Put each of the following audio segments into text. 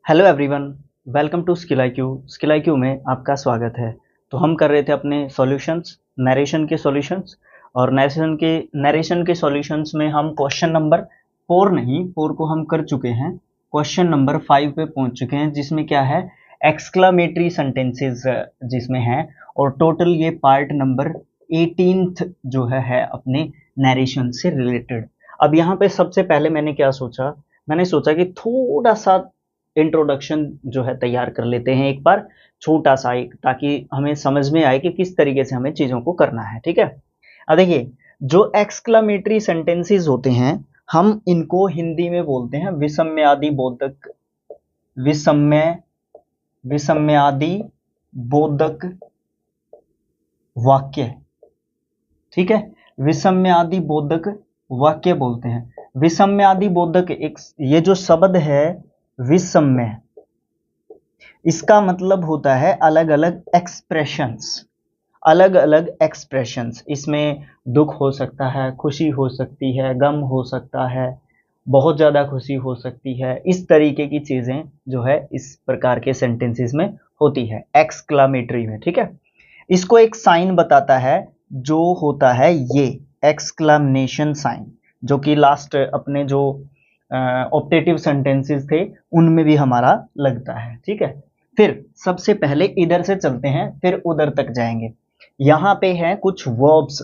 Hello everyone, welcome to skill I Q. Skill I Q में आपका स्वागत है। तो हम कर रहे थे अपने सॉल्यूशंस, नरेशन के सॉल्यूशंस। और नरेशन के सॉल्यूशंस में हम क्वेश्चन नंबर 4 नहीं, 4 को हम कर चुके हैं। क्वेश्चन नंबर 5 पे पहुंच चुके हैं, जिसमें क्या है, एक्सक्लामेटरी सेंटेंसेस जिसमें है। और टोटल ये पार्ट नंबर 18th जो है अपने नरेशन से रिलेटेड। अब यहाँ पे सबसे पहले मैंने सोचा कि थोड़ा सा इंट्रोडक्शन जो है तैयार कर लेते हैं एक बार, छोटा सा एक, ताकि हमें समझ में आए कि किस तरीके से हमें चीज़ों को करना है। ठीक है। अब देखिए, जो एक्सक्लामेटरी सेंटेंसेस होते हैं, हम इनको हिंदी में बोलते हैं विषम्यादि बोधक, विषम्य विषम्यादि बोधक वाक्य। ठीक है, विषम्यादि बोधक वाक्य बोलते हैं। विषम्यादि बोधक एक, ये जो शब्द है विषम्य, इसका मतलब होता है अलग अलग एक्सप्रेशंस। अलग अलग एक्सप्रेशंस, इसमें दुख हो सकता है, खुशी हो सकती है, गम हो सकता है, बहुत ज़्यादा खुशी हो सकती है। इस तरीके की चीज़ें जो है इस प्रकार के सेंटेंसेस में होती है एक्सक्लामेटरी में। ठीक है, इसको एक साइन बताता है जो होता है ये एक्सक्लामेशन साइन, जो कि लास्ट अपने जो ऑप्टेटिव सेंटेंसेस थे उनमें भी हमारा लगता है। ठीक है, फिर सबसे पहले इधर से चलते हैं, फिर उधर तक जाएंगे। यहाँ पे है कुछ वर्ब्स,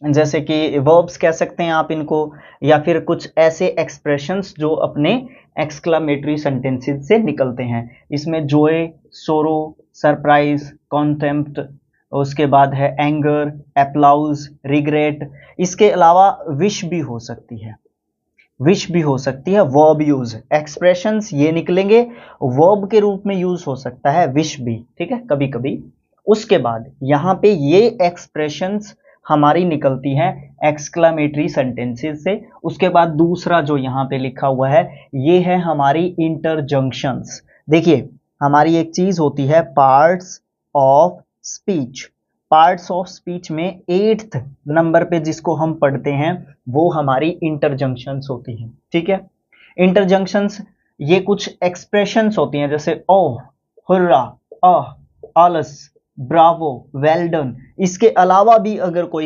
जैसे कि वर्ब्स कह सकते हैं आप इनको, या फिर कुछ ऐसे एक्सप्रेशंस जो अपने एक्सक्लामेटरी सेंटेंसेस से निकलते हैं। इसमें जॉय, सोरो, सरप्राइज, कॉन्टेम्प्ट, उसके बाद है एंगर, अप्लाउज, रिग्रेट। इसके अलावा विश भी हो सकती है, विश भी हो सकती है। वर्ब यूज एक्सप्रेशंस ये निकलेंगे, वर्ब के रूप में यूज हो सकता है विश भी। ठीक है, कभी कभी। उसके बाद यहाँ पे ये एक्सप्रेशंस हमारी निकलती हैं एक्सक्लामेटरी सेंटेंसेस से। उसके बाद दूसरा जो यहाँ पे लिखा हुआ है, ये है हमारी इंटरजंक्शंस। देखिए, हमारी एक चीज होती है parts of speech. Parts of speech में 8th नंबर पे जिसको हम पढ़ते हैं वो हमारी इंटरजंक्शंस होती हैं। ठीक है, इंटरजंक्शंस ये कुछ एक्सप्रेशंस होती हैं, जैसे ओह, हुर्रा, आह, आलस, ब्रावो, वेल डन। इसके अलावा भी अगर कोई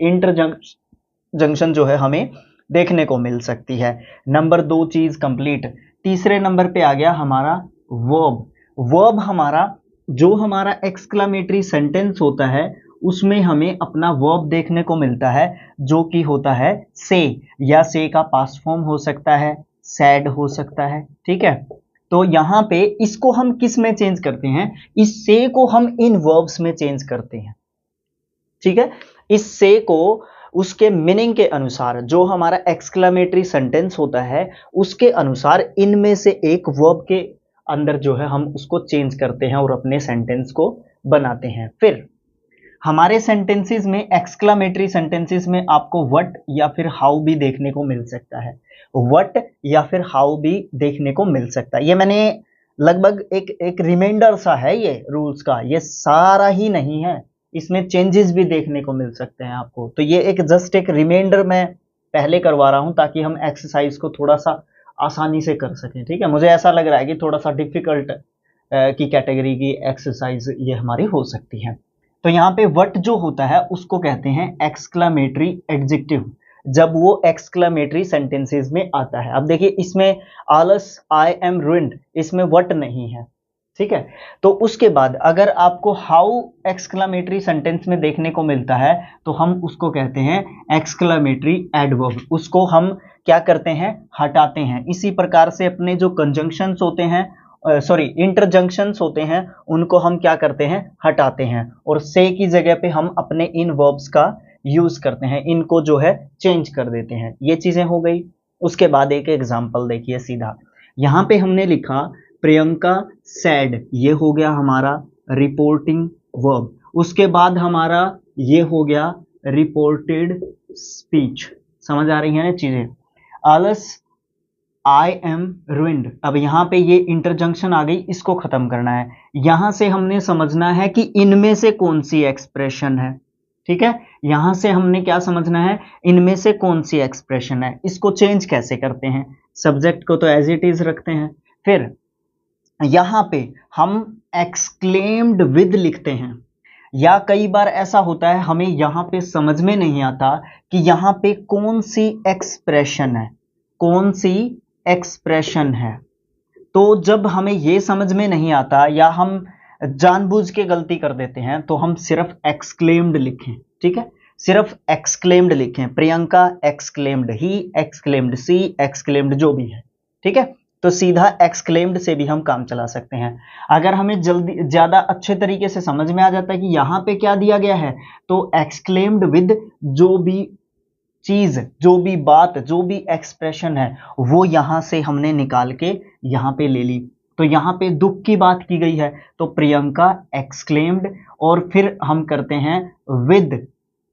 इंटरजंक्शन जो है हमें देखने को मिल सकती है। नंबर 2 चीज कंप्लीट। तीसरे नंबर पे आ गया हमारा वर्ब। वर्ब हमारा, जो हमारा एक्सक्लामेटरी सेंटेंस होता है उसमें हमें अपना वर्ब देखने को मिलता है, जो कि होता है से, या से का पास्ट फॉर्म हो सकता है, सैड हो सकता है। ठीक है, तो यहां पे इसको हम किस में चेंज करते हैं, इस से को हम इन वर्ब्स में चेंज करते हैं। ठीक है, इस से को उसके मीनिंग के अनुसार, जो हमारा एक्सक्लामेटरी सेंटेंस होता है उसके अनुसार इनमें से एक वर्ब के अंदर जो है हम उसको चेंज करते हैं और अपने सेंटेंस को बनाते हैं। फिर हमारे सेंटेंसेस में, एक्सक्लामेटरी सेंटेंसेस में आपको व्हाट या फिर हाउ भी देखने को मिल सकता है। व्हाट या फिर हाउ भी देखने को मिल सकता है। ये मैंने लगभग एक रिमाइंडर सा है ये रूल्स का, ये सारा ही नहीं है, इसमें चेंजेस भी देखने को मिल सकते हैं आपको। तो ये एक जस्ट एक रिमाइंडर मैं पहले करवा रहा हूं, ताकि हम एक्सरसाइज को थोड़ा सा आसानी से कर सकें। ठीक है, मुझे ऐसा लग रहा है कि थोड़ा सा डिफिकल्ट की कैटेगरी की एक्सरसाइज ये हमारी हो सकती है। तो यहाँ पे व्हाट जो होता है उसको कहते हैं एक्सक्लामेटरी एडजेक्टिव, जब वो एक्सक्लामेटरी सेंटेंसेस में आता है। अब देखिए, इसमें आलस, आई एम रूइंड, इसमें व्हाट नहीं है। ठीक है, तो उसके बाद अगर आपको हाउ एक्सक्लामेटरी सेंटेंस में देखने को मिलता है तो हम उसको कहते हैं एक्सक्लामेटरी एडवर्ब। उसको हम क्या करते हैं, हटाते हैं। इसी प्रकार से अपने जो कंजंक्शंस होते हैं, इंटरजंक्शंस होते हैं, उनको हम क्या करते हैं, हटाते हैं, और से की जगह पे हम अपने इन वर्ब्स का यूज करते हैं, इनको जो है चेंज कर देते हैं। ये चीजें हो गई। उसके बाद एक एग्जांपल देखिए सीधा, यहां पे हमने लिखा प्रियंका सैड, ये हो गया हमारा रिपोर्टिंग वर्ब। उसके बाद हमारा ये हो गया रिपोर्टेड स्पीच। समझ आ रही है ना चीजें। आलस, आई एम ruined, अब यहां पे ये इंटरजंक्शन आ गई, इसको खत्म करना है। यहां से हमने समझना है कि इनमें से कौन सी एक्सप्रेशन है। ठीक है, यहां से हमने क्या समझना है, इनमें से कौन सी एक्सप्रेशन है, इसको चेंज कैसे करते हैं। सब्जेक्ट को तो एज इट इज रखते हैं, फिर यहां पे हम एक्सक्लेम्ड विद लिखते हैं, या कई बार ऐसा होता है हमें यहां पे समझ में नहीं आता कि यहां पे कौन सी एक्सप्रेशन है, कौन सी एक्सप्रेशन है। तो जब हमें ये समझ में नहीं आता या हम जानबूझ के गलती कर देते हैं तो हम सिर्फ एक्सक्लेम्ड लिखें, ठीक है, सिर्फ एक्सक्लेम्ड लिखें, Priyanka exclaimed, he exclaimed, she exclaimed, जो भी है, ठीक है। तो सीधा एक्सक्लेम्ड से भी हम काम चला सकते हैं। अगर हमें जल्दी ज्यादा अच्छे तरीके से समझ में आ जाता है कि यहां पे क्या दिया गया है, तो एक्सक्लेम्ड विद जो भी चीज, जो भी बात, जो भी एक्सप्रेशन है वो यहां से हमने निकाल के यहां पे ले ली। तो यहां पे दुख की बात की गई है तो प्रियंका एक्सक्लेम्ड, और फिर हम करते हैं विद,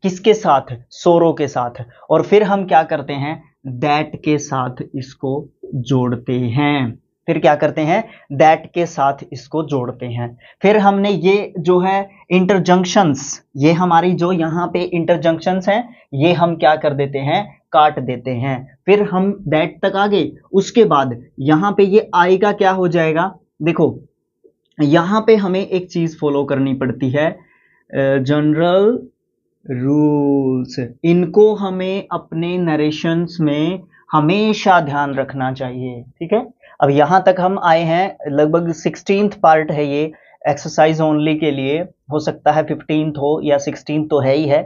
किसके साथ, सोरो के साथ, और फिर हम क्या करते हैं, दैट के साथ इसको जोड़ते हैं, फिर क्या करते हैं, दैट के साथ इसको जोड़ते हैं। फिर हमने ये जो है इंटरजंक्शंस, ये हमारी जो यहाँ पे इंटरजंक्शंस हैं, ये हम क्या कर देते हैं, काट देते हैं। फिर हम दैट तक आ गए, उसके बाद यहाँ पे ये आई का क्या हो जाएगा, देखो यहाँ पे हमें एक चीज फॉलो करनी पड़ती है, जनरल रूल्स, इनको हमें अपने नरेशंस में हमेशा ध्यान रखना चाहिए, ठीक है। अब यहां तक हम आए हैं, लगभग 16th पार्ट है ये, एक्सरसाइज ओनली के लिए, हो सकता है 15th हो या 16th तो है ही है।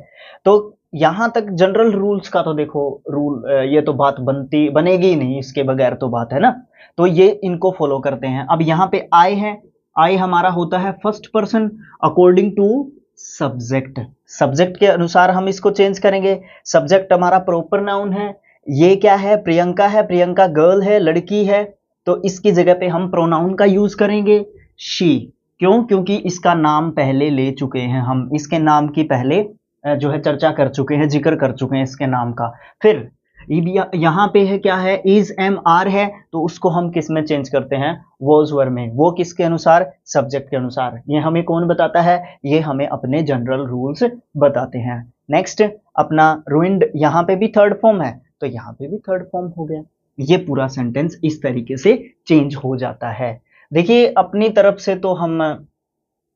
तो यहां तक जनरल रूल्स का तो देखो रूल, ये तो बात बनेगी ही नहीं, इसके बगैर तो बात है ना। तो ये इनको फॉलो करते हैं। अब यहाँ पे आई है, आई हमारा होता है first person according to subject, subject के अनुसार हम इसको चेंज करेंगे। सब्जेक्ट हमारा प्रॉपर नाउन है, ये क्या है, प्रियंका है, प्रियंका गर्ल है, लड़की है, तो इसकी जगह पे हम प्रोनाउन का यूज करेंगे शी। क्यों, क्योंकि इसका नाम पहले ले चुके हैं हम, इसके नाम की पहले जो है चर्चा कर चुके हैं, जिक्र कर चुके हैं इसके नाम का। फिर यहाँ पे है क्या है, इज एम आर है, तो उसको हम किस में चेंज करते हैं, वॉज वर में, वो किसके अनुसार, सब्जेक्ट के अनुसार। ये हमें कौन बताता है, ये हमें अपने जनरल रूल्स बताते हैं। नेक्स्ट अपना रूइंड, यहाँ पे भी थर्ड फॉर्म है तो यहाँ पे भी थर्ड फॉर्म हो गया। ये पूरा सेंटेंस इस तरीके से चेंज हो जाता है। देखिए अपनी तरफ से तो हम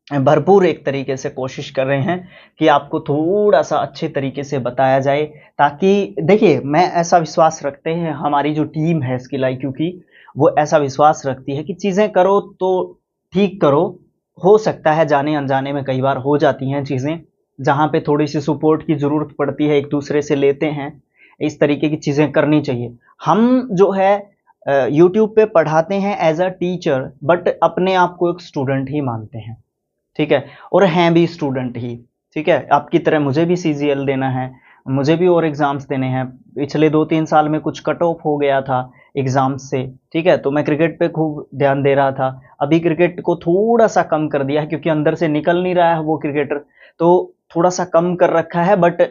भरपूर एक तरीके से कोशिश कर रहे हैं कि आपको थोड़ा सा अच्छे तरीके से बताया जाए, ताकि देखिए मैं ऐसा विश्वास रखते हैं, हमारी जो टीम है स्किल IQ की, वो ऐसा विश्वास रखती है कि चीज़ें करो तो ठीक करो। हो सकता है जाने अनजाने में कई बार हो जाती हैं चीज़ें, जहाँ पे थोड़ी सी सपोर्ट की ज़रूरत पड़ती है, एक दूसरे से लेते हैं, इस तरीके की चीज़ें करनी चाहिए। हम जो है यूट्यूब पे पढ़ाते हैं एज अ टीचर, बट अपने आप को एक स्टूडेंट ही मानते हैं, ठीक है, और हैं भी स्टूडेंट ही, ठीक है। आपकी तरह मुझे भी CGL देना है, मुझे भी और एग्जाम्स देने हैं। पिछले 2-3 साल में कुछ कट ऑफ हो गया था एग्जाम्स से, ठीक है, तो मैं क्रिकेट पे खूब ध्यान दे रहा था। अभी क्रिकेट को थोड़ा सा कम कर दिया है क्योंकि अंदर से निकल नहीं रहा है वो क्रिकेटर, तो थोड़ा सा कम कर रखा है। बट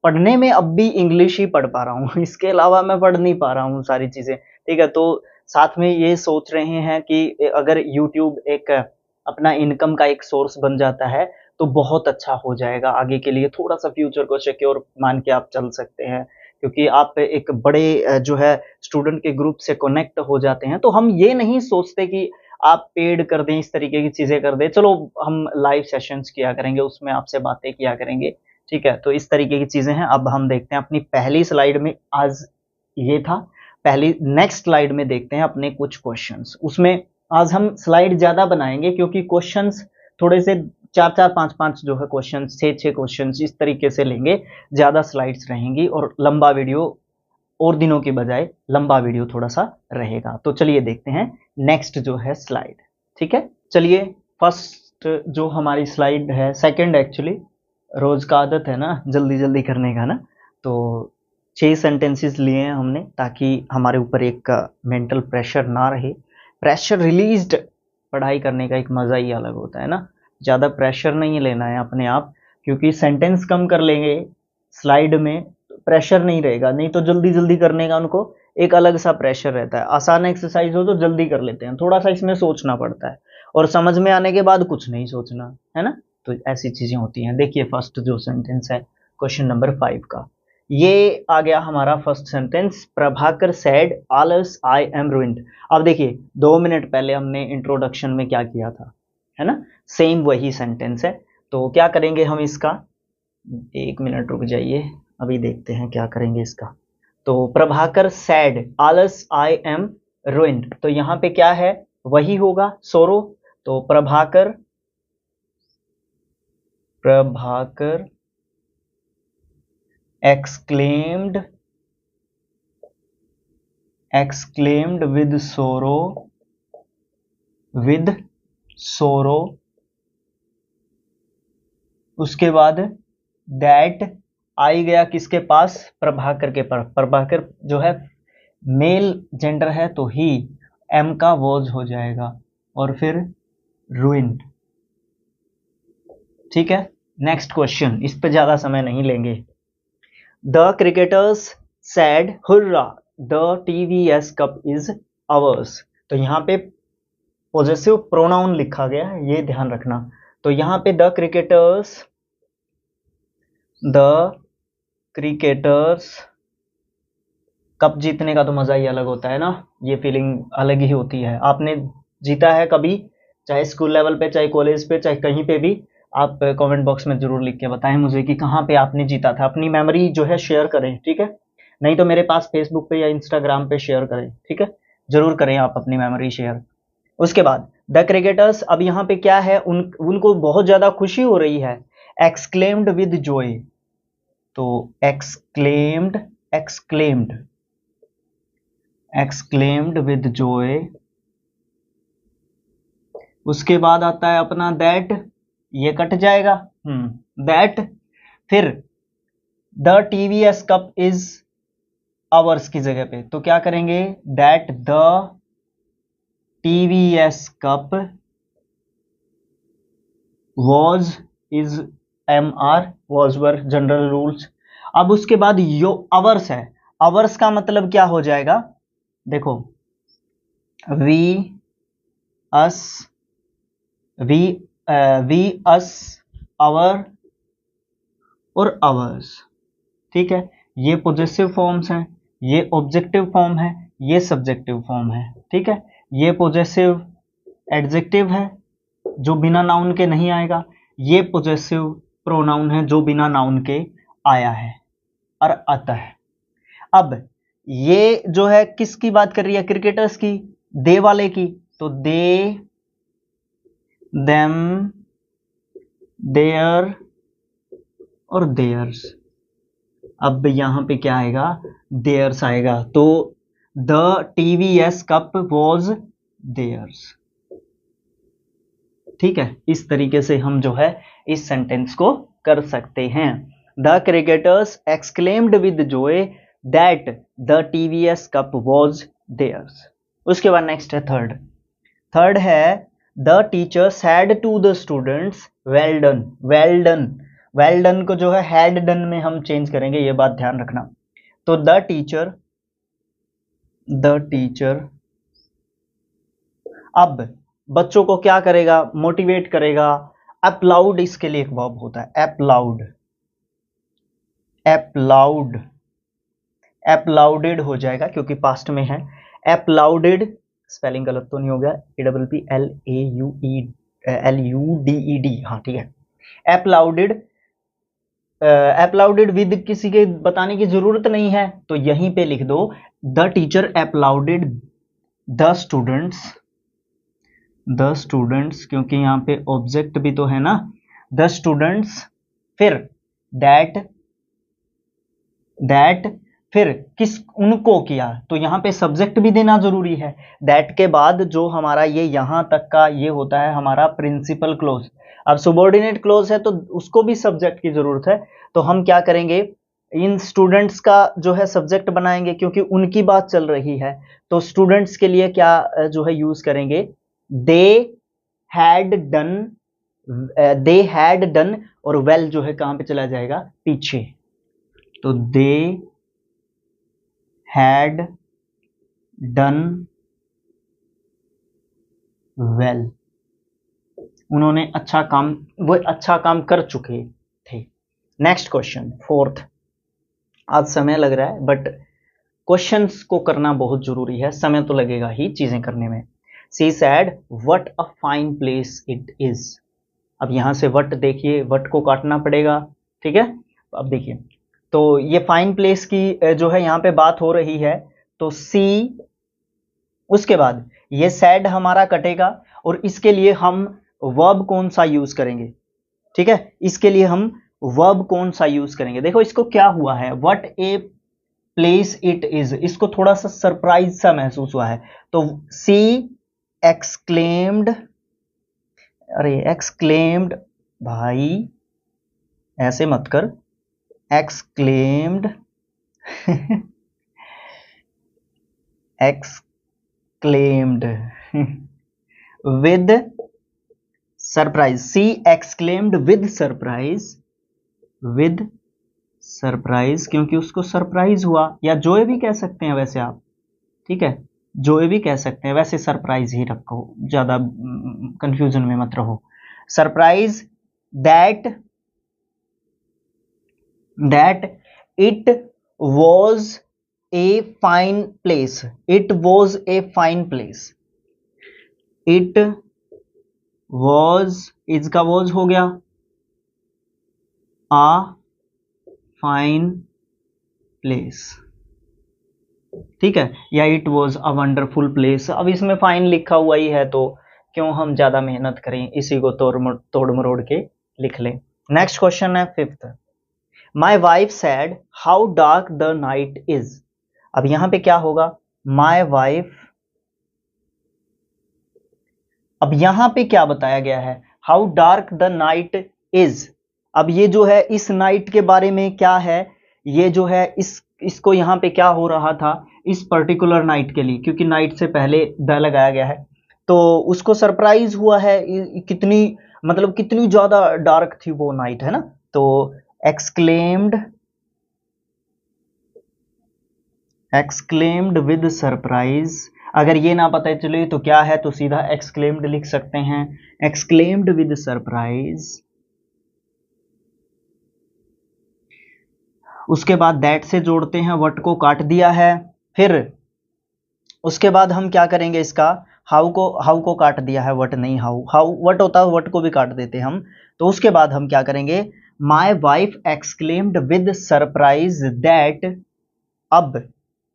पढ़ने में अब भी इंग्लिश ही पढ़ पा रहा हूँ, इसके अलावा मैं पढ़ नहीं पा रहा हूँ सारी चीजें, ठीक है। तो साथ में ये सोच रहे हैं कि अगर यूट्यूब एक अपना इनकम का एक सोर्स बन जाता है तो बहुत अच्छा हो जाएगा आगे के लिए, थोड़ा सा फ्यूचर को सिक्योर मान के आप चल सकते हैं, क्योंकि आप एक बड़े जो है स्टूडेंट के ग्रुप से कनेक्ट हो जाते हैं। तो हम ये नहीं सोचते कि आप पेड कर दें, इस तरीके की चीजें कर दें, चलो हम लाइव सेशंस किया करेंगे, उसमें आपसे बातें किया करेंगे, ठीक है। तो इस तरीके की चीजें हैं। अब हम देखते हैं अपनी पहली स्लाइड में, आज ये था पहली, नेक्स्ट स्लाइड में देखते हैं अपने कुछ क्वेश्चंस। उसमें आज हम स्लाइड ज्यादा बनाएंगे क्योंकि क्वेश्चंस थोड़े से 4-4, 5-5 जो है क्वेश्चंस, 6-6 क्वेश्चंस इस तरीके से लेंगे, ज्यादा स्लाइड्स रहेंगी और लंबा वीडियो, और दिनों की बजाय लंबा वीडियो थोड़ा सा रहेगा। तो चलिए देखते हैं नेक्स्ट जो है स्लाइड, ठीक है। चलिए फर्स्ट जो हमारी स्लाइड है, सेकंड एक्चुअली, रोज का आदत है ना जल्दी जल्दी करने का ना, तो 6 सेंटेंसेस लिए हैं हमने ताकि हमारे ऊपर एक मेंटल प्रेशर ना रहे। प्रेशर रिलीज्ड पढ़ाई करने का एक मज़ा ही अलग होता है ना, ज़्यादा प्रेशर नहीं लेना है अपने आप, क्योंकि सेंटेंस कम कर लेंगे स्लाइड में, प्रेशर नहीं रहेगा, नहीं तो जल्दी जल्दी करने का उनको एक अलग सा प्रेशर रहता है। आसान एक्सरसाइज हो तो जल्दी कर लेते हैं, थोड़ा सा इसमें सोचना पड़ता है, और समझ में आने के बाद कुछ नहीं सोचना है ना, तो ऐसी चीजें होती हैं। देखिए फर्स्ट जो सेंटेंस है क्वेश्चन नंबर 5 का, ये आ गया हमारा फर्स्ट सेंटेंस, प्रभाकर सेड आलस आई एम रुइंड। अब देखिए 2 मिनट पहले हमने इंट्रोडक्शन में क्या किया था, है ना, सेम वही सेंटेंस है। तो क्या करेंगे हम इसका, 1 मिनट रुक जाइए, अभी देखते हैं क्या करेंगे इसका। तो प्रभाकर सैड आलस आई एम रुइंड, तो यहां पे क्या है, वही होगा सोरो। तो प्रभाकर exclaimed with sorrow, उसके बाद दैट आई गया किसके पास, प्रभाकर के पास। प्रभाकर जो है मेल जेंडर है तो ही, एम का वॉज हो जाएगा, और फिर रुइंड। ठीक है, नेक्स्ट क्वेश्चन, इस पे ज्यादा समय नहीं लेंगे। The cricketers sad hurrah the TVS cup is ours. तो यहाँ पे पॉजेसिव प्रोनाउन लिखा गया है, ये ध्यान रखना। तो यहाँ पे द क्रिकेटर्स कप जीतने का तो मजा ही अलग होता है ना, ये फीलिंग अलग ही होती है। आपने जीता है कभी, चाहे स्कूल लेवल पे, चाहे कॉलेज पे, चाहे कहीं पे भी, आप कमेंट बॉक्स में जरूर लिख के बताएं मुझे कि कहाँ पे आपने जीता था। अपनी मेमोरी जो है शेयर करें, ठीक है, नहीं तो मेरे पास फेसबुक पे या इंस्टाग्राम पे शेयर करें, ठीक है, जरूर करें आप अपनी मेमोरी शेयर। उसके बाद द क्रिकेटर्स, अब यहाँ पे क्या है, उनको बहुत ज्यादा खुशी हो रही है, एक्सक्लेम्ड विद जॉय। तो एक्सक्लेम्ड विद जॉय। उसके बाद आता है अपना दैट, ये कट जाएगा, दैट, फिर the TVS cup is ours की जगह पे तो क्या करेंगे, that the TVS cup was is M R was were general rules. अब उसके बाद यो आवर्स है, आवर्स का मतलब क्या हो जाएगा, देखो वी अस आवर और आवर्स। ठीक है, ये पॉजेसिव फॉर्म्स हैं, ये ऑब्जेक्टिव फॉर्म है, ये सब्जेक्टिव फॉर्म है। ठीक है, ये पॉजेसिव एडजेक्टिव है जो बिना नाउन के नहीं आएगा, ये पॉजेसिव प्रोनाउन है जो बिना नाउन के आया है और आता है। अब ये जो है किसकी बात कर रही है, क्रिकेटर्स की, दे वाले की, तो दे, देम, देयर और देयर्स। अब यहां पे क्या आएगा, देयर्स आएगा, तो the TVS cup was theirs. ठीक है, इस तरीके से हम जो है इस सेंटेंस को कर सकते हैं। The cricketers exclaimed with joy that the TVS cup was theirs. उसके बाद नेक्स्ट है थर्ड है the teacher said to the students well done. Well done को जो है हैड डन में हम चेंज करेंगे, ये बात ध्यान रखना। तो द टीचर अब बच्चों को क्या करेगा, मोटिवेट करेगा। अपलाउड इसके लिए एक वर्ब होता है, अपलाउडेड हो जाएगा क्योंकि पास्ट में है। अपलाउडेड, स्पेलिंग गलत तो नहीं हो गया, APPLAUDED, हाँ ठीक है। अपलाउडेड विद किसी के बताने की जरूरत नहीं है, तो यहीं पे लिख दो द टीचर अपलाउडेड द स्टूडेंट्स, क्योंकि यहां पे ऑब्जेक्ट भी तो है ना, द स्टूडेंट्स, फिर दैट फिर किस, उनको किया, तो यहां पे सब्जेक्ट भी देना जरूरी है। दैट के बाद जो हमारा ये यहां तक का ये होता है हमारा प्रिंसिपल क्लोज। अब सुबॉर्डिनेट क्लोज है तो उसको भी सब्जेक्ट की जरूरत है, तो हम क्या करेंगे, इन स्टूडेंट्स का जो है सब्जेक्ट बनाएंगे क्योंकि उनकी बात चल रही है। तो स्टूडेंट्स के लिए क्या जो है यूज करेंगे, दे हैड डन, और वेल जो है कहां पे चला जाएगा, पीछे। तो दे हैड डन वेल। उन्होंने अच्छा काम, वो अच्छा काम कर चुके थे। Next question, fourth. आज समय लग रहा है बट क्वेश्चंस को करना बहुत जरूरी है, समय तो लगेगा ही चीजें करने में। She said what a fine place it is. अब यहां से वट देखिए, वट को काटना पड़ेगा, ठीक है। अब देखिए, तो ये फाइन प्लेस की जो है यहाँ पे बात हो रही है, तो सी, उसके बाद ये सैड हमारा कटेगा और इसके लिए हम वर्ब कौन सा यूज करेंगे, ठीक है। इसके लिए हम वर्ब कौन सा यूज करेंगे। देखो इसको क्या हुआ है, what a place it is, इसको थोड़ा सा सरप्राइज सा महसूस हुआ है, तो सी एक्सक्लेम्ड, अरे एक्सक्लेम्ड भाई ऐसे मत कर, exclaimed exclaimed with surprise, she exclaimed with surprise, with surprise, क्योंकि उसको सरप्राइज हुआ, या जोए भी कह सकते हैं वैसे आप, ठीक है, जोए भी कह सकते हैं, वैसे सरप्राइज ही रखो, ज्यादा कंफ्यूजन में मत रहो। Surprise that it was a fine place, it was a fine place, it was, इसका वॉज हो गया आ फाइन प्लेस, ठीक है, या it was a wonderful place. अब इसमें फाइन लिखा हुआ ही है तो क्यों हम ज्यादा मेहनत करें, इसी को तोड़ मरोड़ के लिख लें। नेक्स्ट क्वेश्चन है fifth. My wife sad how dark the night is. अब यहां पे क्या होगा, माई वाइफ, अब यहां पे क्या बताया गया है, how dark the night is. अब ये जो है इस नाइट के बारे में क्या है, ये जो है इसको यहां पे क्या हो रहा था इस पर्टिकुलर नाइट के लिए, क्योंकि नाइट से पहले द लगाया गया है, तो उसको सरप्राइज हुआ है, कितनी मतलब कितनी ज्यादा डार्क थी वो नाइट, है ना। तो एक्सक्लेम्ड विद सरप्राइज, अगर ये ना पता चले तो क्या है, तो सीधा एक्सक्लेम्ड लिख सकते हैं, एक्सक्लेम्ड विद सरप्राइज। उसके बाद दैट से जोड़ते हैं, वट को काट दिया है, फिर उसके बाद हम क्या करेंगे, इसका हाउ को काट दिया है, वट नहीं, हाउ वट होता है, वट को भी काट देते हम। तो उसके बाद हम क्या करेंगे, my wife exclaimed with surprise that.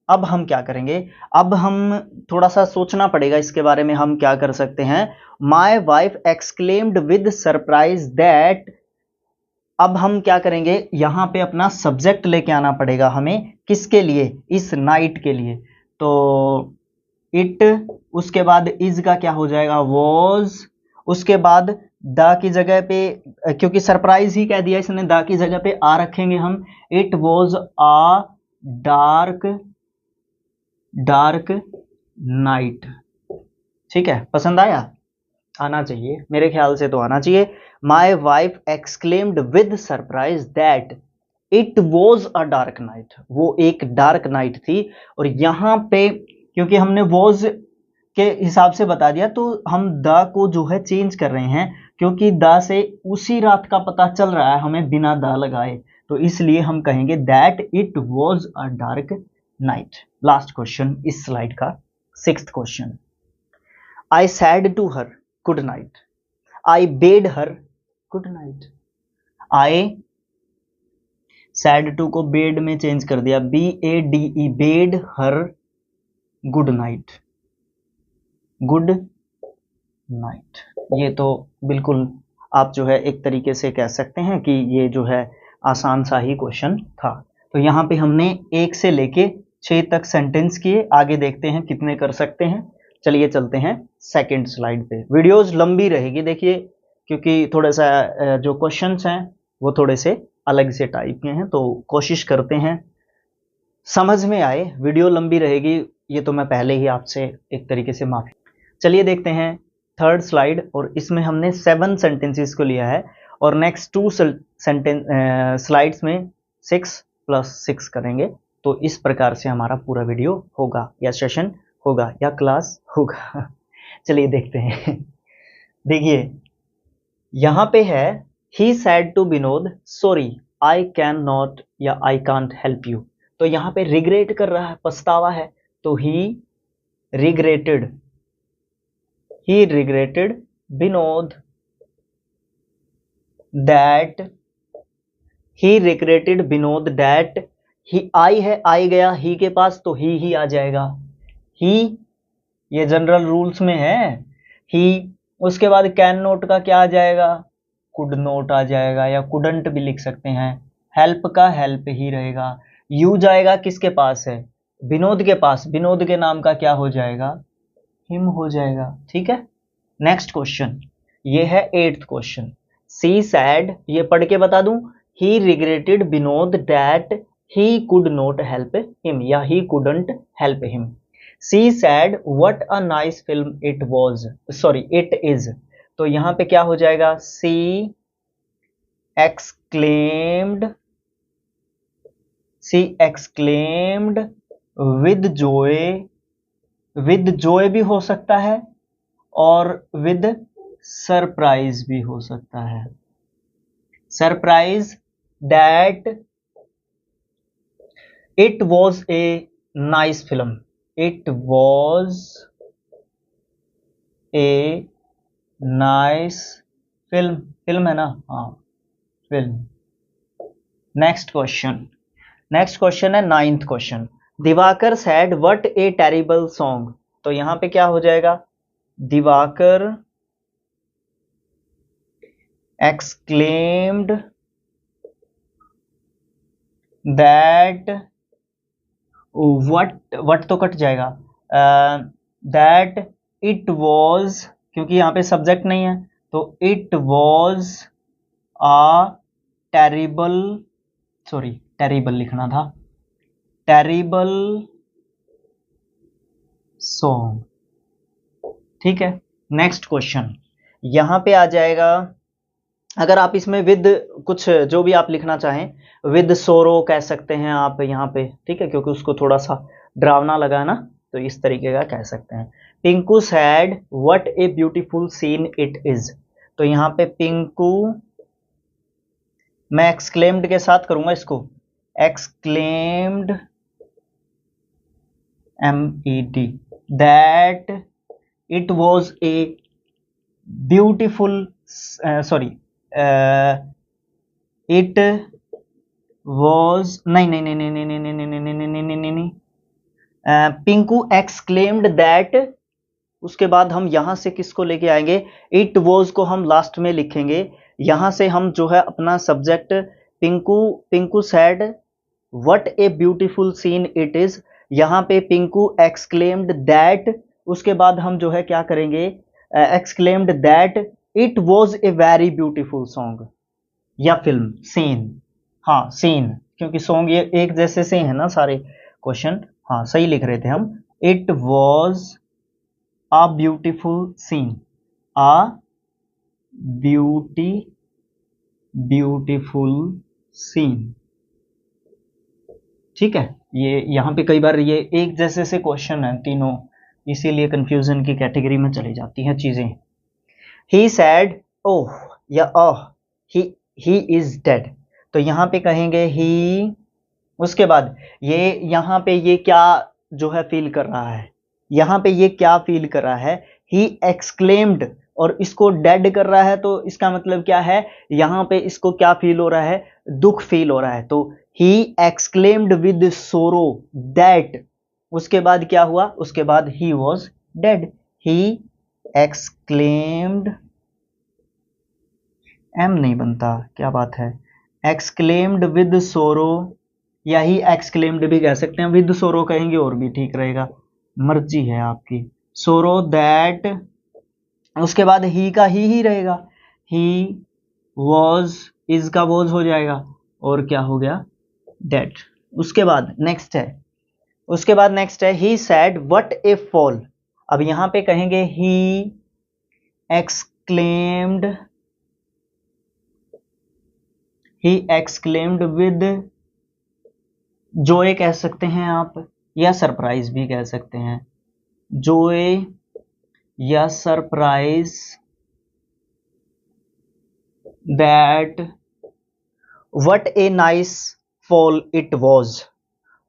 अब हम क्या करेंगे, अब हम थोड़ा सा सोचना पड़ेगा इसके बारे में, हम क्या कर सकते हैं, my wife exclaimed with surprise that. अब हम क्या करेंगे, यहां पे अपना सब्जेक्ट लेके आना पड़ेगा हमें, किसके लिए, इस नाइट के लिए, तो इट, उसके बाद इज का क्या हो जाएगा, वॉज, उसके बाद द की जगह पे, क्योंकि सरप्राइज ही कह दिया इसने, द की जगह पे आ रखेंगे हम, it was a dark night, ठीक है। पसंद आया, आना चाहिए, मेरे ख्याल से तो आना चाहिए। My wife exclaimed with surprise that it was a dark night, वो एक डार्क नाइट थी। और यहां पे क्योंकि हमने वॉज के हिसाब से बता दिया, तो हम द को जो है चेंज कर रहे हैं, क्योंकि द से उसी रात का पता चल रहा है हमें बिना द लगाए, तो इसलिए हम कहेंगे that it was a dark night. Last question इस स्लाइड का, sixth question. I said to her good night, I bade her good night. I said to को बेड में चेंज कर दिया, BADE, bade her good night, good night. ये तो बिल्कुल आप जो है एक तरीके से कह सकते हैं कि ये जो है आसान सा ही क्वेश्चन था। तो यहाँ पे हमने 1 से लेके 6 तक सेंटेंस किए, आगे देखते हैं कितने कर सकते हैं। चलिए चलते हैं सेकंड स्लाइड पे। वीडियोस लंबी रहेगी देखिए, क्योंकि थोड़ा सा जो क्वेश्चंस हैं वो थोड़े से अलग से टाइप के हैं, तो कोशिश करते हैं समझ में आए। वीडियो लंबी रहेगी ये तो मैं पहले ही आपसे एक तरीके से माफी। चलिए देखते हैं थर्ड स्लाइड, और इसमें हमने 7 सेंटेंसेस को लिया है, और नेक्स्ट 2 स्लाइड्स में 6 + 6 करेंगे। तो इस प्रकार से हमारा पूरा वीडियो होगा, या सेशन होगा, या क्लास होगा। चलिए देखते हैं। देखिए यहां पे है he said to Vinod sorry I can not या आई कांट हेल्प यू। तो यहां पे रिग्रेट कर रहा है, पछतावा है, तो regretted he regretted Vinod that he regretted Vinod that he आई है, आई गया ही के पास तो ही आ जाएगा। ही ये जनरल रूल्स में है ही। उसके बाद कैन नोट का क्या आ जाएगा, कुड नोट आ जाएगा या कुडंट भी लिख सकते हैं। हेल्प का हेल्प ही रहेगा। यू जाएगा किसके पास है, विनोद के पास, विनोद के नाम का क्या हो जाएगा, हिम हो जाएगा। ठीक है, नेक्स्ट क्वेश्चन, ये है 8th क्वेश्चन। सी सैड, ये पढ़ के बता दूं, he regretted Vinod that he could not help him या he couldn't help him. She said what a nice film it was, sorry it is. तो यहां पे क्या हो जाएगा, she exclaimed, she exclaimed with joy, with joy भी हो सकता है और विद सरप्राइज भी हो सकता है। Surprise that it was a nice film, it was a nice film, film है ना, हाँ film. Next question, next question है 9th question. Diwakar sad what A terrible song. तो यहां पे क्या हो जाएगा, दिवाकर exclaimed that what तो कट जाएगा, that it was, क्योंकि यहाँ पे सब्जेक्ट नहीं है तो it was a terrible, sorry terrible लिखना था, टेरिबल सॉन्ग। ठीक है, नेक्स्ट क्वेश्चन यहां पे आ जाएगा, अगर आप इसमें विद कुछ जो भी आप लिखना चाहें, विद सोरो कह सकते हैं आप यहाँ पे, ठीक है, क्योंकि उसको थोड़ा सा डरावना लगा ना, तो इस तरीके का कह सकते हैं। Pinku sad what a beautiful seen it is. तो यहाँ पे पिंकू, मैं एक्सक्लेम्ड के साथ करूंगा इसको, exclaimed MED that it was a beautiful, sorry it was, नहीं नहीं नहीं नहीं नहीं नहीं नहीं नहीं नहीं नहीं नहीं नहीं नहीं, पिंकू एक्सक्लेम्ड दैट, उसके बाद हम यहां से किसको लेके आएंगे, इट वॉज को हम लास्ट में लिखेंगे। यहां से हम जो है अपना subject Pinku sad what a beautiful seen it is, यहां पे पिंकू एक्सक्लेम्ड दैट, उसके बाद हम जो है क्या करेंगे, exclaimed that it was a very beautiful song या फिल्म, सीन, हाँ सीन, क्योंकि सॉन्ग ये एक जैसे से है ना सारे क्वेश्चन, हाँ सही लिख रहे थे हम। It was a beautiful scene, a beautiful scene. ठीक है, ये यहाँ पे कई बार ये एक जैसे से क्वेश्चन है तीनों, इसीलिए कंफ्यूजन की कैटेगरी में चली जाती हैं चीजें। ही सैड ओह या ही इज डेड। तो यहां पे कहेंगे ही, उसके बाद ये यहां पे ये क्या जो है फील कर रहा है, यहां पे ये क्या फील कर रहा है, ही एक्सक्लेम्ड, और इसको डेड कर रहा है, तो इसका मतलब क्या है, यहां पे इसको क्या फील हो रहा है, दुख फील हो रहा है, तो he exclaimed with sorrow that, उसके बाद क्या हुआ, उसके बाद he was dead. He exclaimed, am नहीं बनता, क्या बात है, एक्सक्लेम्ड विद सोरो, या ही एक्सक्लेम्ड भी कह सकते हैं, विद सोरो कहेंगे और भी ठीक रहेगा, मर्जी है आपकी। सोरो दैट, उसके बाद ही का ही रहेगा, ही वॉज, इज का वॉज हो जाएगा, और क्या हो गया, डेट। उसके बाद नेक्स्ट है, उसके बाद नेक्स्ट है he said what a fall. अब यहां पे कहेंगे he exclaimed, he exclaimed with joy कह सकते हैं आप, या सरप्राइज भी कह सकते हैं, जोए या surprise that what a nice fall it was,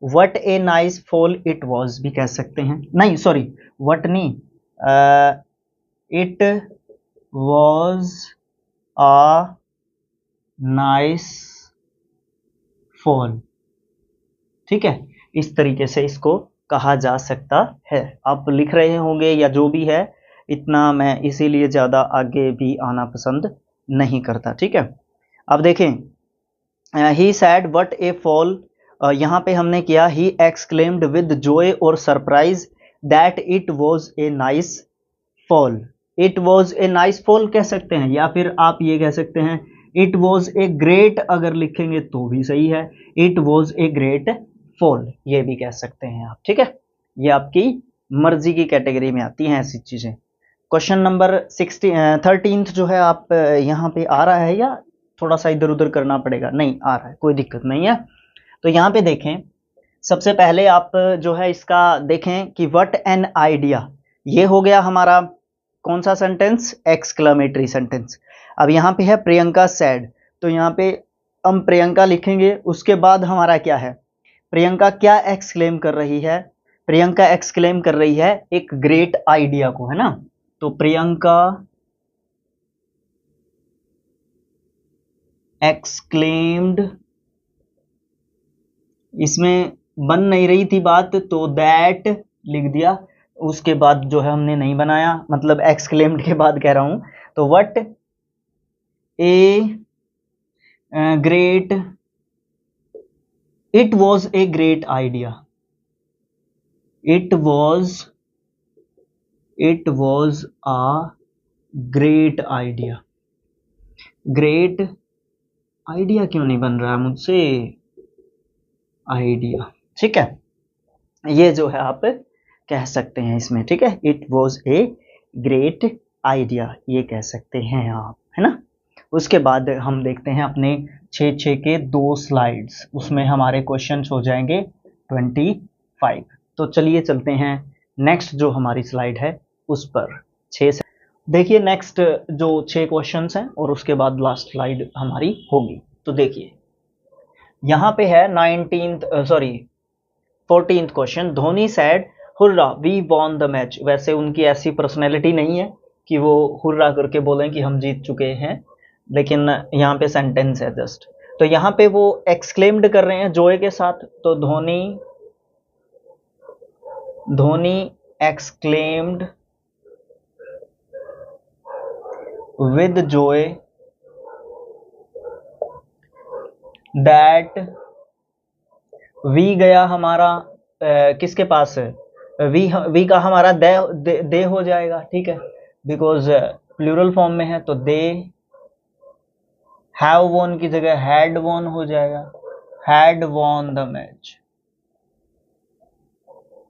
what a nice fall it was भी कह सकते हैं, नहीं सॉरी व्हाट नहीं, it was a nice fall, ठीक है। इस तरीके से इसको कहा जा सकता है। आप लिख रहे होंगे या जो भी है, इतना मैं इसीलिए ज़्यादा आगे भी आना पसंद नहीं करता, ठीक है। अब देखें, ही सैड व्हाट ए फॉल, यहाँ पे हमने किया ही एक्सक्लेम्ड विद जॉय और surprise that it was a nice fall, it was a nice fall कह सकते हैं, या फिर आप ये कह सकते हैं इट वॉज ए ग्रेट, अगर लिखेंगे तो भी सही है, it was a great fall ये भी कह सकते हैं आप, ठीक है। ये आपकी मर्जी की कैटेगरी में आती हैं ऐसी चीजें। क्वेश्चन नंबर 13 जो है आप यहाँ पे आ रहा है या थोड़ा सा इधर उधर करना पड़ेगा? नहीं आ रहा है, कोई दिक्कत नहीं है। तो यहाँ पे देखें, सबसे पहले आप जो है इसका देखें कि व्हाट एन आइडिया, ये हो गया हमारा कौन सा सेंटेंस? Exclamatory sentence. अब यहाँ पे है प्रियंका सैड, तो यहाँ पे हम प्रियंका लिखेंगे, उसके बाद हमारा क्या है? प्रियंका क्या एक्सक्लेम कर रही है? प्रियंका एक्सक्लेम कर रही है एक ग्रेट आइडिया को, है ना। तो प्रियंका एक्सक्लेम्ड, इसमें बन नहीं रही थी बात तो दैट लिख दिया, उसके बाद जो है हमने नहीं बनाया, मतलब एक्सक्लेम्ड के बाद कह रहा हूं। तो what a great, it was a great idea, it was a great idea, great idea क्यों नहीं बन रहा है मुझसे? आइडिया, ठीक है। ये जो है आप कह सकते हैं इसमें, ठीक है। It was a great idea ये कह सकते हैं आप, है ना। उसके बाद हम देखते हैं अपने 6 के 2 स्लाइड्स, उसमें हमारे क्वेश्चंस हो जाएंगे 25। तो चलिए चलते हैं नेक्स्ट जो हमारी स्लाइड है उस पर। 6 से देखिए, नेक्स्ट जो 6 क्वेश्चंस हैं और उसके बाद लास्ट स्लाइड हमारी होगी। तो देखिए यहाँ पे है 14th question. Dhoni said hurrah we won the match. वैसे उनकी ऐसी पर्सनैलिटी नहीं है कि वो हुर्रा करके बोलें कि हम जीत चुके हैं, लेकिन यहाँ पे सेंटेंस है जस्ट। तो यहाँ पे वो एक्सक्लेम्ड कर रहे हैं जॉय के साथ, तो Dhoni exclaimed with joy that, we गया हमारा किसके पास है? वी का हमारा दे हो जाएगा, ठीक है, बिकॉज प्लूरल फॉर्म में है। तो दे हैव वॉन की जगह हैड वॉन हो जाएगा, had von the match,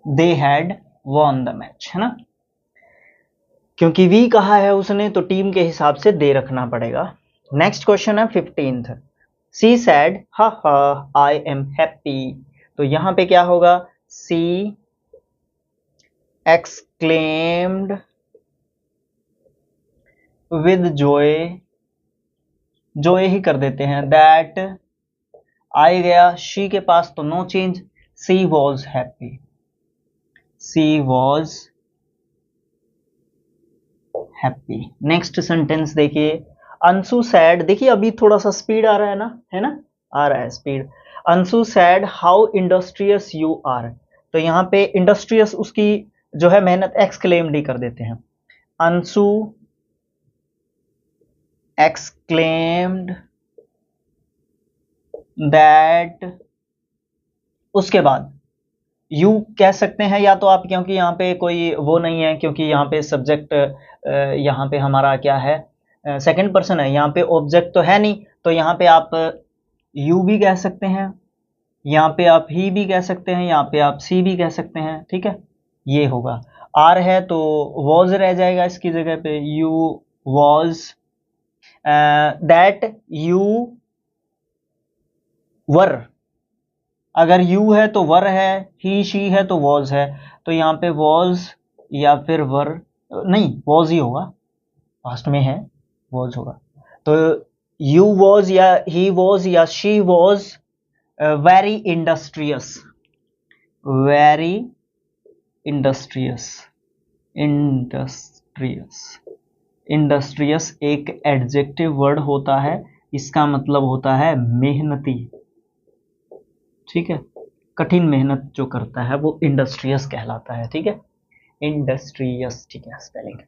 they had von the match, है ना। क्योंकि वी कहा है उसने तो टीम के हिसाब से दे रखना पड़ेगा। नेक्स्ट क्वेश्चन है 15th। सी सैड हा हा आई एम हैप्पी। तो यहां पे क्या होगा? She exclaimed with joy, joy ही कर देते हैं, दैट आई गया शी के पास तो no change, she was happy, she was happy. Next sentence देखिए, अंशु सैड, देखिए अभी थोड़ा सा स्पीड आ रहा है ना, है ना, आ रहा है speed. Anshu said how industrious you are. तो यहाँ पे इंडस्ट्रियस उसकी जो है मेहनत एक्सक्लेम्ड ही कर देते हैं, अंशु एक्सक्लेम्ड दैट, उसके बाद यू कह सकते हैं या तो आप, क्योंकि यहाँ पे कोई वो नहीं है, क्योंकि यहाँ पे सब्जेक्ट यहाँ पे हमारा क्या है? सेकंड पर्सन है, यहाँ पे ऑब्जेक्ट तो है नहीं, तो यहाँ पे आप यू भी कह सकते हैं, यहाँ पे आप ही भी कह सकते हैं, यहाँ पे आप सी भी कह सकते हैं, ठीक है। ये होगा, आर है तो वॉज रह जाएगा इसकी जगह पे, you was, that you were, अगर यू है तो वर है, ही शी है तो वॉज है, तो यहाँ पे वॉज या फिर वर, नहीं वॉज ही होगा, पास्ट में है वॉज होगा। तो यू वॉज या ही वॉज या she was very industrious, very industrious, industrious, industrious एक एडजेक्टिव वर्ड होता है, इसका मतलब होता है मेहनती, ठीक है, कठिन मेहनत जो करता है वो इंडस्ट्रियस कहलाता है, ठीक है, इंडस्ट्रियस, ठीक है स्पेलिंग।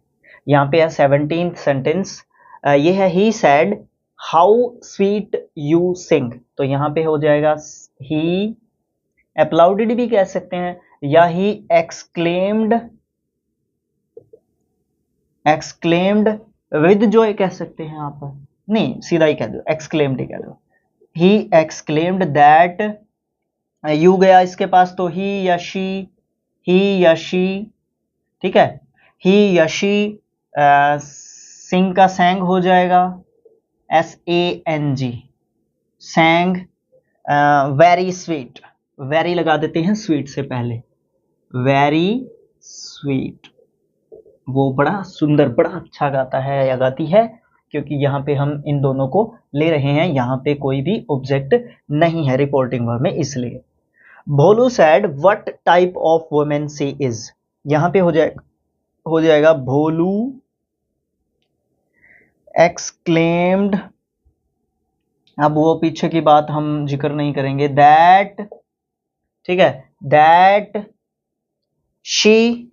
यहाँ पे है 17th सेंटेंस, ये है he said how sweet you sing, तो यहाँ पे हो जाएगा ही अप्लाउडेड भी कह सकते हैं, या he exclaimed, exclaimed with Joy कह सकते हैं आप, नहीं सीधा ही कह दो, एक्सक्लेम्ड ही कह दो, ही एक्सक्लेम्ड दैट, यू गया इसके पास तो ही या शी, ही या शी, ठीक है, ही या शी, सिंग का सैंग हो जाएगा SANG, सैंग, वेरी स्वीट, वेरी लगा देते हैं स्वीट से पहले, वेरी स्वीट, वो बड़ा सुंदर बड़ा अच्छा गाता है या गाती है, क्योंकि यहाँ पे हम इन दोनों को ले रहे हैं, यहाँ पे कोई भी ऑब्जेक्ट नहीं है रिपोर्टिंग वर्ब में, इसलिए। Bholu said what type of women she is, यहाँ पे हो जाएगा भोलू एक्सक्लेम्ड, अब वो पीछे की बात हम जिक्र नहीं करेंगे, दैट, ठीक है, दैट शी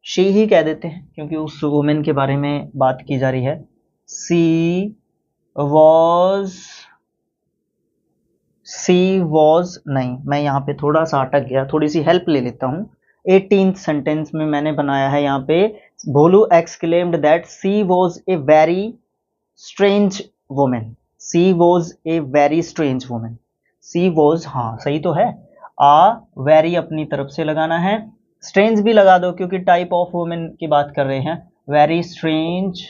ही कह देते हैं क्योंकि उस वुमेन के बारे में बात की जा रही है, सी वॉज नहीं, मैं यहाँ पे थोड़ा सा अटक गया, थोड़ी सी हेल्प ले लेता हूँ। 18th सेंटेंस में मैंने बनाया है यहाँ पे, Bholu exclaimed that she was a very strange women, she was a very strange women, she was, हाँ सही तो है, वेरी अपनी तरफ से लगाना है, स्ट्रेंज भी लगा दो क्योंकि टाइप ऑफ वुमेन की बात कर रहे हैं, वेरी स्ट्रेंज,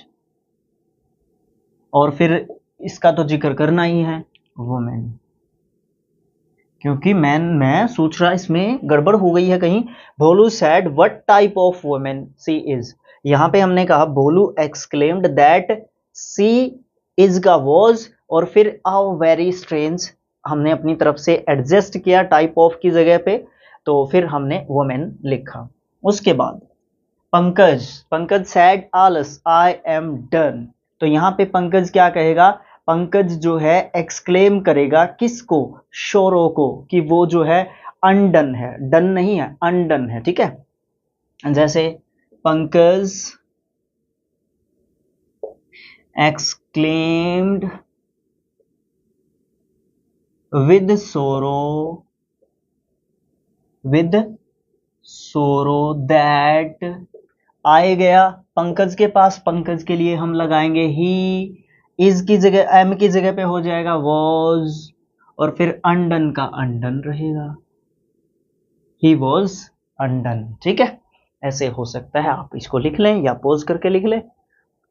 और फिर इसका तो जिक्र करना ही है वुमेन, क्योंकि मैं सोच रहा इसमें गड़बड़ हो गई है कहीं। Bholu said what type of women she is, यहां पे हमने कहा Bholu exclaimed that she is का वॉज, और फिर आओ वेरी स्ट्रेंज हमने अपनी तरफ से एडजस्ट किया टाइप ऑफ की जगह पे, तो फिर हमने वुमेन लिखा। उसके बाद पंकज सैड आलस आई एम डन, तो यहाँ पे पंकज क्या कहेगा, पंकज जो है एक्सक्लेम करेगा किसको, शोरो को, कि वो जो है अनडन है, डन नहीं है अनडन है, ठीक है। जैसे Pankaj exclaimed with sorrow that, आए गया पंकज के पास, पंकज के लिए हम लगाएंगे ही, इज की जगह एम की जगह पे हो जाएगा वॉज, और फिर अनडन का अनडन रहेगा, ही वॉज अनडन, ठीक है। ऐसे हो सकता है, आप इसको लिख लें या पोज करके लिख लें,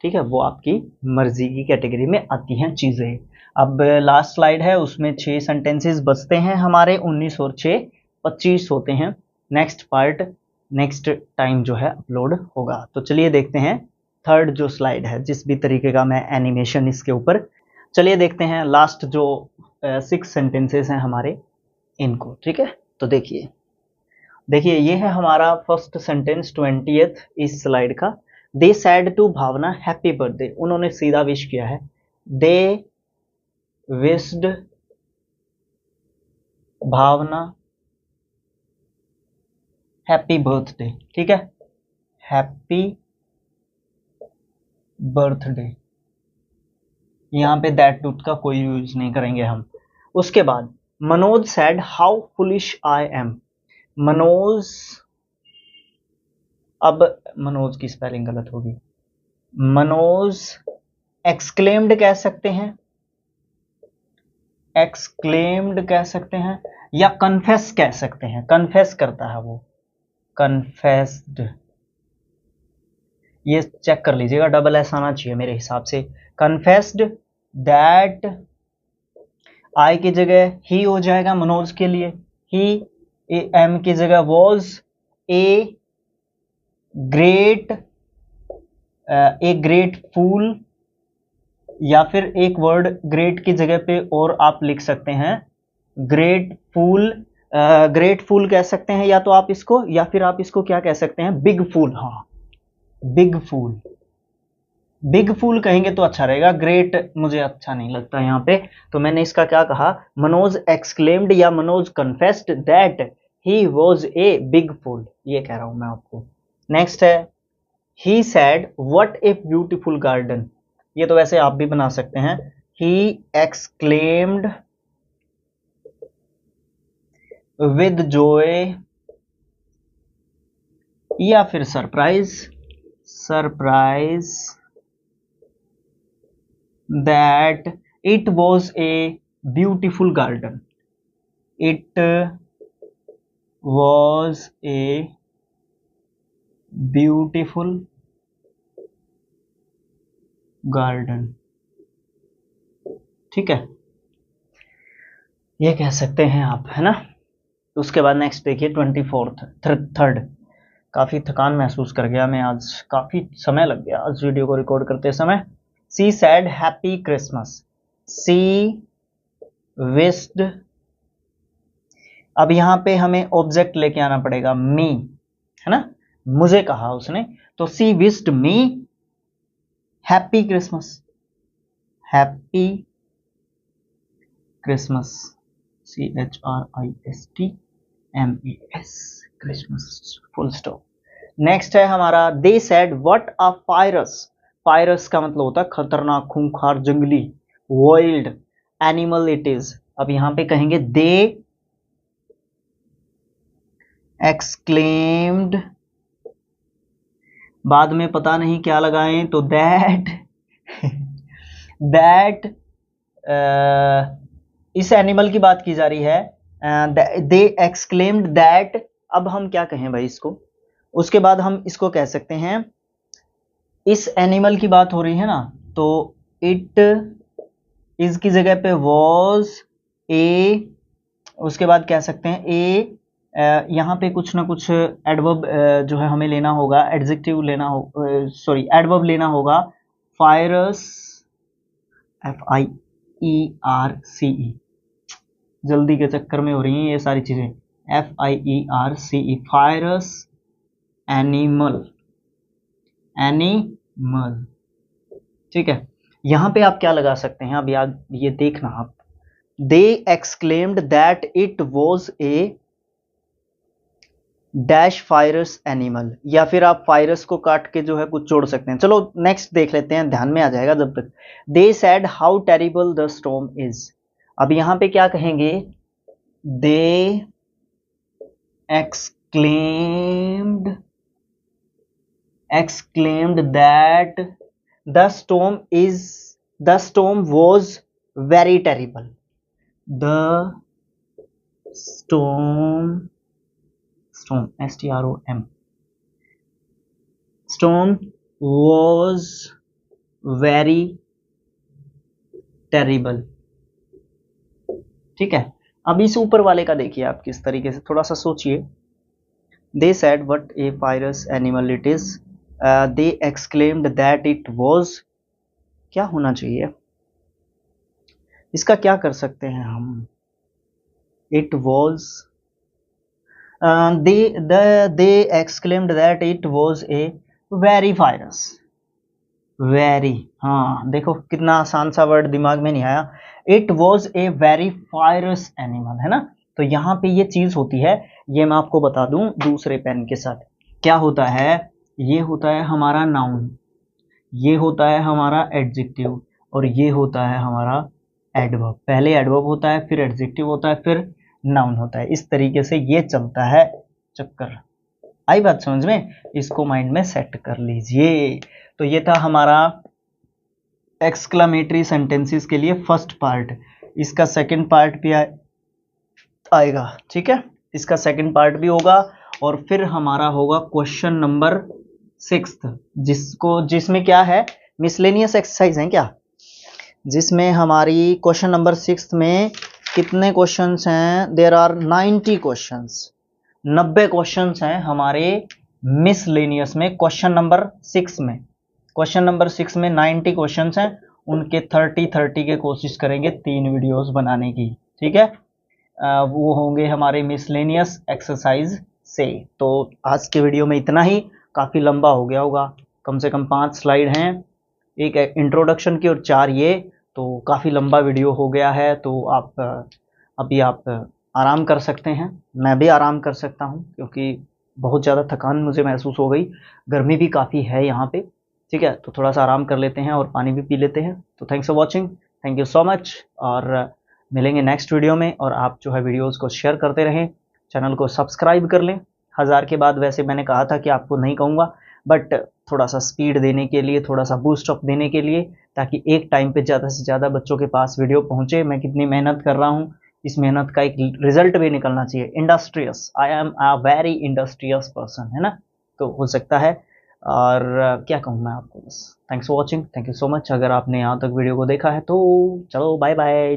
ठीक है, वो आपकी मर्जी की कैटेगरी में आती हैं चीजें। अब लास्ट स्लाइड है, उसमें 6 सेंटेंसेस बचते हैं हमारे, 19 और 6 25 होते हैं। नेक्स्ट पार्ट नेक्स्ट टाइम जो है अपलोड होगा। तो चलिए देखते हैं थर्ड जो स्लाइड है, जिस भी तरीके का मैं एनिमेशन इसके ऊपर, चलिए देखते हैं लास्ट जो 6 सेंटेंसेस हैं हमारे इनको, ठीक है। तो देखिए ये है हमारा फर्स्ट सेंटेंस 20th इस स्लाइड का, they said to Bhavna happy birthday, उन्होंने सीधा विश किया है, they wished Bhavna happy birthday, ठीक है, हैप्पी बर्थडे, यहाँ पे दैट टूथ का कोई यूज नहीं करेंगे हम। उसके बाद Manoj sad how foolish I am, Manoj, अब मनोज की स्पेलिंग गलत होगी, मनोज एक्सक्लेम्ड कह सकते हैं, एक्सक्लेम्ड कह सकते हैं, या कन्फेस कह सकते हैं, कन्फेस करता है वो, कन्फेस्ड, ये चेक कर लीजिएगा, डबल एस आना चाहिए मेरे हिसाब से, कन्फेस्ड दैट, आई की जगह ही हो जाएगा मनोज के लिए, ही, एम की जगह वॉज, ए ग्रेट फूल, या फिर एक वर्ड ग्रेट की जगह पे और आप लिख सकते हैं ग्रेटफुल, ग्रेटफुल कह सकते हैं या तो आप इसको, या फिर आप इसको क्या कह सकते हैं, बिग फूल। हाँ, बिग फूल, बिग फूल कहेंगे तो अच्छा रहेगा, ग्रेट मुझे अच्छा नहीं लगता यहाँ पे। तो मैंने इसका क्या कहा, मनोज एक्सक्लेम्ड या Manoj confessed that he was a big fool, ये कह रहा हूं मैं आपको। नेक्स्ट है he said what a beautiful garden, ये तो वैसे आप भी बना सकते हैं, ही एक्सक्लेम्ड विद जॉय या फिर surprise, surprise that it was a beautiful garden, it was a beautiful garden। ठीक है, ये कह सकते हैं आप, है ना। उसके बाद नेक्स्ट देखिए 24th, थर्ड। काफी थकान महसूस कर गया मैं आज, काफी समय लग गया आज वीडियो को रिकॉर्ड करते समय। सी सैड हैप्पी क्रिसमस, सी विश्ड, अब यहां पे हमें ऑब्जेक्ट लेके आना पड़ेगा, मी, है ना, मुझे कहा उसने, तो she wished me happy Christmas, happy Christmas, CHRISTMAS, Christmas, full stop. Next है हमारा दे सैड व्हाट अ फायरस, फायरस का मतलब होता है खतरनाक, खूंखार, जंगली, वाइल्ड एनिमल इट इज। अब यहां पे कहेंगे दे एक्सक्लेम्ड, बाद में पता नहीं क्या लगाएं, तो दैट दैट इस एनिमल की बात की जा रही है, दे एक्सक्लेम्ड दैट, अब हम क्या कहें भाई इसको, उसके बाद हम इसको कह सकते हैं, इस एनिमल की बात हो रही है ना, तो इट इज की जगह पे वॉज ए, उसके बाद कह सकते हैं ए, यहाँ पे कुछ ना कुछ एडवर्ब जो है हमें लेना होगा, एडजेक्टिव लेना हो, सॉरी एडवर्ब लेना होगा, फायरस, FIERCE, जल्दी के चक्कर में हो रही हैं ये सारी चीजें, FIERCE, फायरस एनिमल, एनिमल। ठीक है, यहां पे आप क्या लगा सकते हैं, अब याद ये देखना आप, they exclaimed that it was a dash fierce animal, या फिर आप फायरस को काट के जो है कुछ जोड़ सकते हैं। चलो नेक्स्ट देख लेते हैं, ध्यान में आ जाएगा जब तक। They said how terrible the storm is, अब यहां पे क्या कहेंगे, दे exclaimed that the storm was very terrible, the storm STROM, storm was very terrible। ठीक है, अब इस ऊपर वाले का देखिए आप किस तरीके से, थोड़ा सा सोचिए। They said what a fierce animal it is, they exclaimed that it was, क्या होना चाहिए इसका, क्या कर सकते हैं हम, it was, they exclaimed that it was a very fierce, very, हाँ देखो कितना आसान सा वर्ड दिमाग में नहीं आया, it was a very fierce animal, है ना। तो यहाँ पे ये चीज होती है, ये मैं आपको बता दूं दूसरे पेन के साथ, क्या होता है, ये होता है हमारा नाउन, ये होता है हमारा एडजेक्टिव, और ये होता है हमारा एडवर्ब। पहले एडवर्ब होता है, फिर एडजेक्टिव होता है, फिर नाउन होता है, इस तरीके से ये चलता है चक्कर। आई बात समझ में, इसको माइंड में सेट कर लीजिए। तो ये था हमारा एक्सक्लेमेटरी सेंटेंसेस के लिए फर्स्ट पार्ट, इसका सेकंड पार्ट भी आएगा, ठीक है, इसका सेकंड पार्ट भी होगा, और फिर हमारा होगा क्वेश्चन नंबर 6, जिसमें क्या है, मिसलेनियस एक्सरसाइज है क्या, जिसमें हमारी क्वेश्चन नंबर 6 में कितने क्वेश्चंस हैं, देयर आर 90 क्वेश्चंस, 90 क्वेश्चंस हैं हमारे मिसलेनियस में, क्वेश्चन नंबर 6 में 90 क्वेश्चंस हैं, उनके 30 के कोशिश करेंगे 3 वीडियोस बनाने की, ठीक है। वो होंगे हमारे मिसलेनियस एक्सरसाइज से। तो आज के वीडियो में इतना ही, काफ़ी लंबा हो गया होगा, कम से कम 5 स्लाइड हैं, एक इंट्रोडक्शन की और 4 ये, तो काफ़ी लंबा वीडियो हो गया है। तो अभी आप आराम कर सकते हैं, मैं भी आराम कर सकता हूं, क्योंकि बहुत ज़्यादा थकान मुझे महसूस हो गई, गर्मी भी काफ़ी है यहाँ पे, ठीक है। तो थोड़ा सा आराम कर लेते हैं और पानी भी पी लेते हैं। तो thanks for watching, thank you so much, और मिलेंगे नेक्स्ट वीडियो में। और आप जो है वीडियोस को शेयर करते रहें, चैनल को सब्सक्राइब कर लें। 1000 के बाद वैसे मैंने कहा था कि आपको नहीं कहूँगा, बट थोड़ा सा स्पीड देने के लिए, थोड़ा सा बूस्ट अप देने के लिए, ताकि एक टाइम पे ज़्यादा से ज़्यादा बच्चों के पास वीडियो पहुँचे। मैं कितनी मेहनत कर रहा हूँ, इस मेहनत का एक रिजल्ट भी निकलना चाहिए। Industrious, I am a very industrious person, है ना, तो हो सकता है। और क्या कहूँ मैं आपको, बस thanks for watching, thank you so much. अगर आपने यहाँ तक वीडियो को देखा है तो चलो बाय बाय।